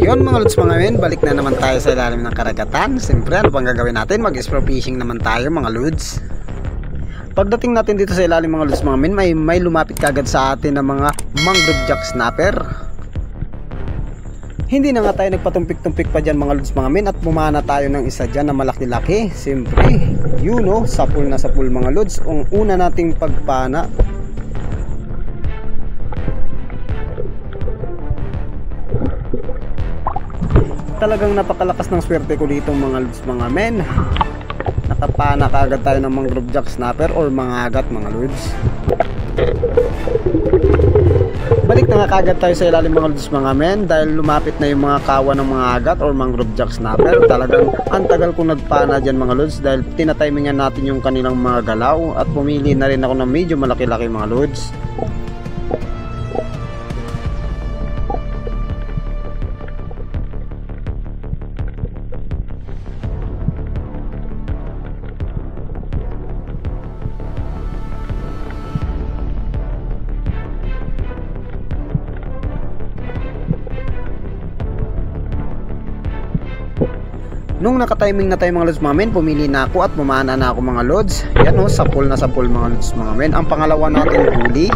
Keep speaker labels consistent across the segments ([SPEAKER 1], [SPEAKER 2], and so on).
[SPEAKER 1] Yun mga lods mga men, balik na naman tayo sa ilalim ng karagatan. Siyempre ano pang gagawin natin, mag-spro fishing naman tayo mga lods. Pagdating natin dito sa ilalim mga lods mga men, may lumapit kagad sa atin ng mga mangrove jack snapper. Hindi na nga tayo nagpatumpik-tumpik pa dyan mga lods mga men, at bumana tayo ng isa dyan na malaki-laki. Siyempre, yun o, sapul na sapul mga lods. Ang una nating pagpana, talagang napakalakas ng swerte ko dito mga lods mga men. Nakapana kaagad tayo ng mangrove jack snapper or mga agat mga lods. Balik na nga kaagad tayo sa ilalim mga lods mga men, dahil lumapit na yung mga kawa ng mga agat or mangrove jack snapper. Talagang ang tagal kong nagpana dyan mga lods, dahil tinatimingan natin yung kanilang mga galaw, at pumili na rin ako ng medyo malaki-laki mga lods. Nung nakatiming na tayo mga lods mga men, pumili na ako at bumana na ako mga lods. Yan o, sapul na sapul mga lods mga men. Ang pangalawa natin huli.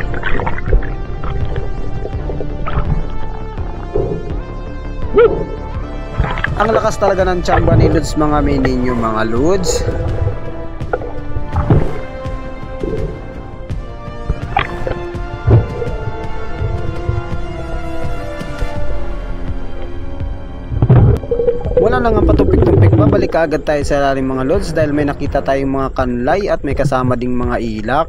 [SPEAKER 1] Ang lakas talaga ng tsamba ni lods mga men ninyo mga lods. Wala na nga patumpik-tumpik pa, balik agad tayo sa ilalim mga lods, dahil may nakita tayong mga kanlay at may kasama ding mga ilak.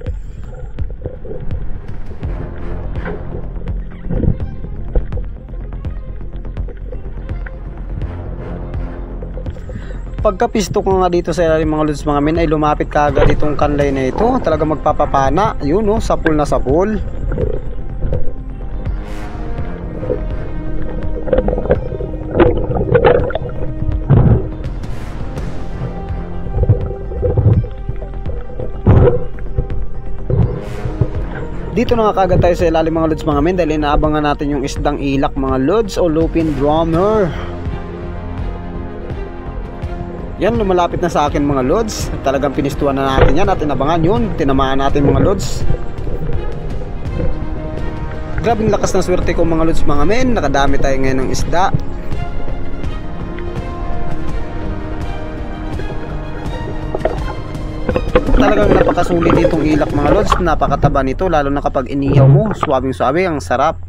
[SPEAKER 1] Pagkapisto ko nga dito sa ilalim mga lods mga men, ay lumapit kaagad itong kanlay na ito. Talaga magpapapana, yun o, sapul na sapul. Dito na nga kagad tayo sa ilalim mga lods mga men, dahil inaabangan natin yung isdang ilak mga lods o lupin drummer. Yan, lumalapit na sa akin mga lods. Talagang pinistuan na natin yan at inabangan yun. Tinamaan natin mga lods. Grabing lakas ng swerte ko mga lods mga men. Nakadami tayo ngayon ng isda. Talagang napakasulit itong ilak mga lods, napakataba nito, lalo na kapag inihaw mo, suwabing suwabe, ang sarap.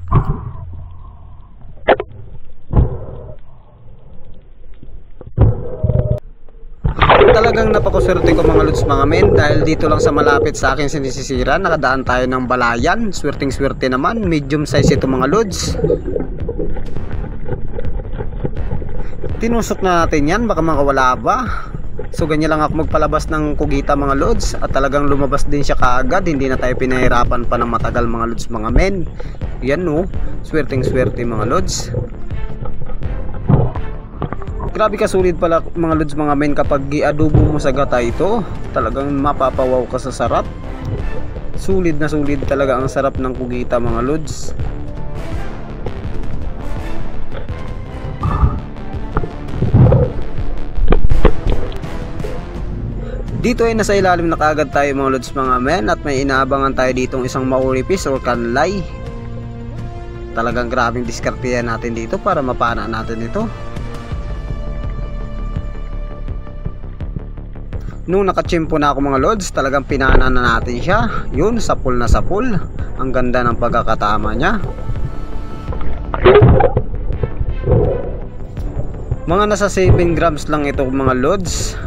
[SPEAKER 1] Talagang napakaswerte ko mga lods mga men, dahil dito lang sa malapit sa akin sinisisira, nakadaan tayo ng balayan. Swerting swerte naman, medium size ito mga lods. Tinusok na natin yan, baka makawala ba. So ganyan lang ako magpalabas ng kugita mga lods, at talagang lumabas din siya kaagad. Hindi na tayo pinahirapan pa ng matagal mga lods mga men. Yan no, swerting swerte mga lods. Grabe ka sulit pala mga lods mga men kapag i-adobo mo sa gata ito. Talagang mapapawaw ka sa sarap. Sulit na sulit talaga ang sarap ng kugita mga lods. Dito ay nasa ilalim na kaagad tayo mga lods mga men, at may inaabangan tayo ditong isang mauripis or kanlay. Talagang grabing diskartehan natin dito para mapana natin ito. Nung nakachimpo na ako mga lods, talagang pinana na natin siya. Yun, sapul na sapul. Ang ganda ng pagkakatama niya. Mga nasa 7 grams lang ito mga lods.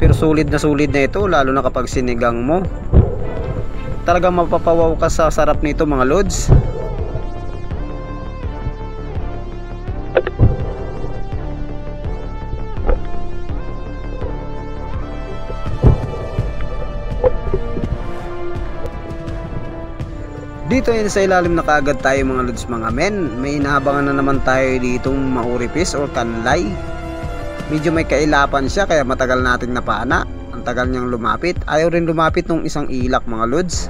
[SPEAKER 1] Pero sulit na ito, lalo na kapag sinigang mo. Talagang mapapawaw ka sa sarap nito mga lods. Dito ay sa ilalim na kaagad tayo mga lods mga men. May inaabangan na naman tayo ditong mauripis or kanlay. Medyo may kailapan siya kaya matagal nating napana. Ang tagal niyang lumapit. Ayaw rin lumapit nung isang ilak mga lods.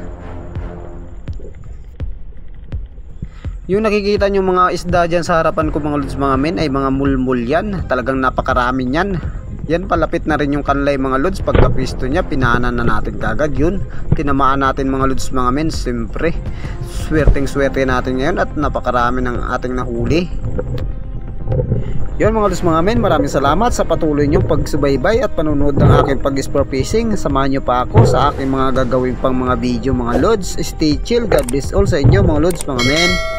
[SPEAKER 1] Yung nakikita nyo mga isda dyan sa harapan ko mga lods mga men ay mga mulmul yan. Talagang napakarami yan. Yan palapit na rin yung kanlay mga lods. Pagkapisto niya pinahanan na natin kagad yun. Tinamaan natin mga lods mga men. Siyempre swerte natin ngayon at napakarami ng ating nahuli. Yun mga lods mga men, maraming salamat sa patuloy nyong pagsubaybay at panunood ng aking pag-sport fishing. Samahan nyo pa ako sa aking mga gagawin pang mga video mga lods. Stay chill, God bless all sa inyo mga lods mga men.